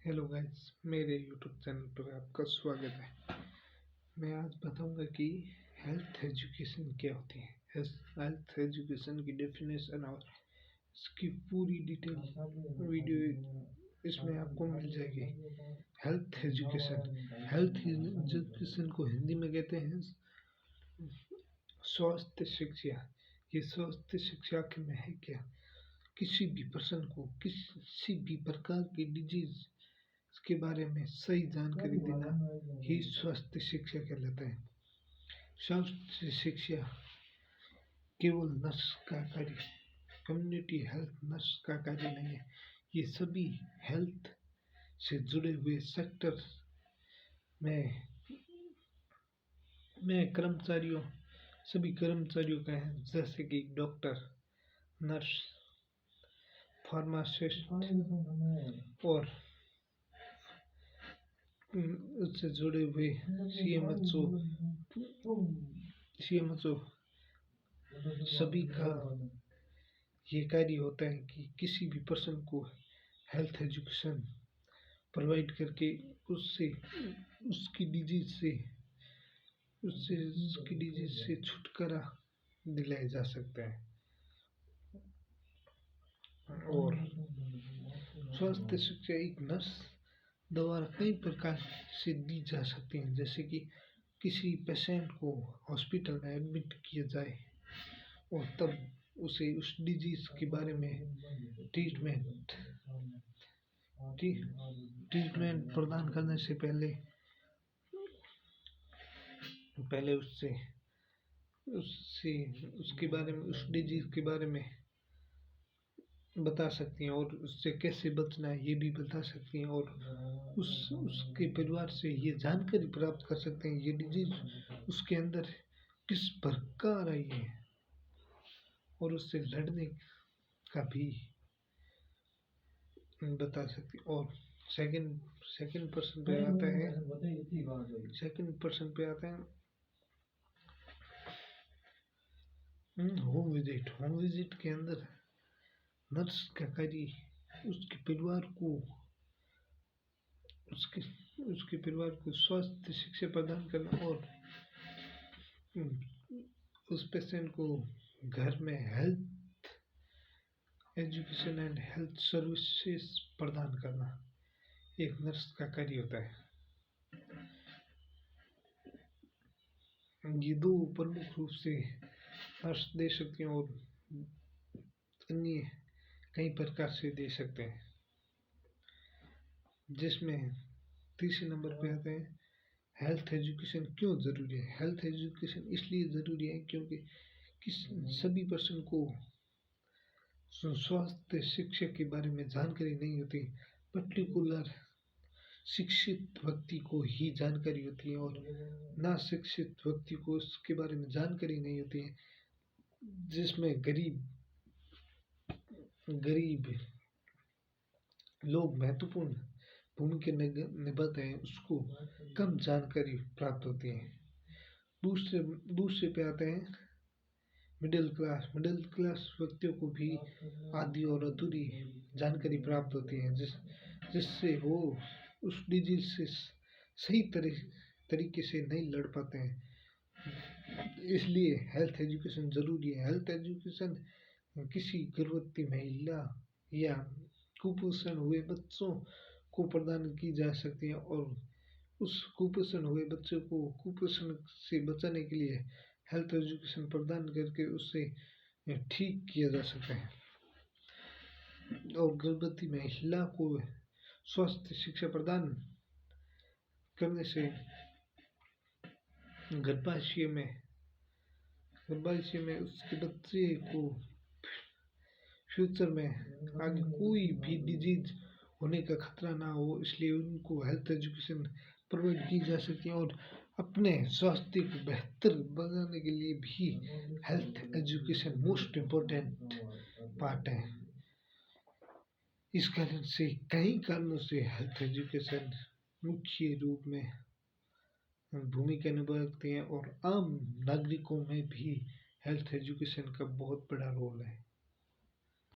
Hello guys, मेरे YouTube channel पर आपका स्वागत है। मैं आज बताऊंगा कि हेल्थ एजुकेशन क्या होती है। हेल्थ एजुकेशन की डेफिनेशन और इसकी पूरी डिटेल वीडियो इसमें आपको मिल जाएगी। हेल्थ एजुकेशन को हिंदी में कहते हैं स्वास्थ्य शिक्षा। ये स्वास्थ्य शिक्षा में है क्या, किसी भी पर्सन को किसी भी प्रकार की डिजीज के बारे में सही जानकारी देना ही स्वास्थ्य शिक्षा कहलाता है। स्वास्थ्य शिक्षा केवल नर्स का कार्य, कम्युनिटी हेल्थ नर्स का कार्य नहीं है। ये सभी हेल्थ से जुड़े हुए सेक्टर में सभी कर्मचारियों का है, जैसे कि डॉक्टर, नर्स, फार्मासिस्ट और उससे जुड़े हुए सीएमएचओ सभी का ये कार्य होता है कि किसी भी पर्सन को हेल्थ एजुकेशन प्रोवाइड करके उसकी डिजीज से छुटकारा दिलाया जा सकता है। और स्वास्थ्य शिक्षा एक नर्स द्वारा कई प्रकार से दी जा सकती है, जैसे कि किसी पेशेंट को हॉस्पिटल में एडमिट किया जाए और तब उसे उस डिजीज के बारे में ट्रीटमेंट प्रदान करने से पहले उसके बारे में, उस डिजीज के बारे में बता सकती हैं और उससे कैसे बचना है ये भी बता सकती हैं, और उसके परिवार से ये जानकारी प्राप्त कर सकते हैं ये डिजीज उसके अंदर किस प्रकार आई है और उससे लड़ने का भी बता सकती। और सेकंड पर्सन पे आता है होम विजिट के अंदर नर्स का कार्य उसके परिवार को स्वास्थ्य शिक्षा प्रदान करना और उस पेशेंट को घर में health education and health services प्रदान करना एक नर्स का कार्य होता है। ये दो प्रमुख रूप से नर्स दे सकते हैं और अन्य कई प्रकार से दे सकते हैं, जिसमें तीसरे नंबर पे आते हैं हेल्थ एजुकेशन क्यों ज़रूरी है। हेल्थ एजुकेशन इसलिए ज़रूरी है क्योंकि सभी पर्सन को स्वास्थ्य शिक्षा के बारे में जानकारी नहीं होती। पर्टिकुलर शिक्षित व्यक्ति को ही जानकारी होती है और ना शिक्षित व्यक्ति को उसके बारे में जानकारी नहीं होती है, जिसमें गरीब लोग महत्वपूर्ण भूमिका निभाते हैं, उसको कम जानकारी प्राप्त होती है। दूसरे पे आते हैं मिडिल क्लास व्यक्तियों को भी आधी और अधूरी जानकारी प्राप्त होती है, जिससे वो उस डिजीज से सही तरीके से नहीं लड़ पाते हैं। इसलिए हेल्थ एजुकेशन जरूरी है। हेल्थ एजुकेशन किसी गर्भवती महिला या कुपोषण हुए बच्चों को प्रदान की जा सकती है और उस कुपोषण हुए बच्चों को कुपोषण से बचाने के लिए हेल्थ एजुकेशन प्रदान करके उससे ठीक किया जा सकता है। और गर्भवती महिला को स्वास्थ्य शिक्षा प्रदान करने से गर्भाशय में उसके बच्चे को फ्यूचर में आगे कोई भी डिजीज होने का खतरा ना हो, इसलिए उनको हेल्थ एजुकेशन प्रोवाइड की जा सकती है। और अपने स्वास्थ्य को बेहतर बनाने के लिए भी health education most important part है। इस कारण से कई कारणों से हेल्थ एजुकेशन मुख्य रूप में भूमिका निभाते हैं और आम नागरिकों में भी हेल्थ एजुकेशन का बहुत बड़ा रोल है।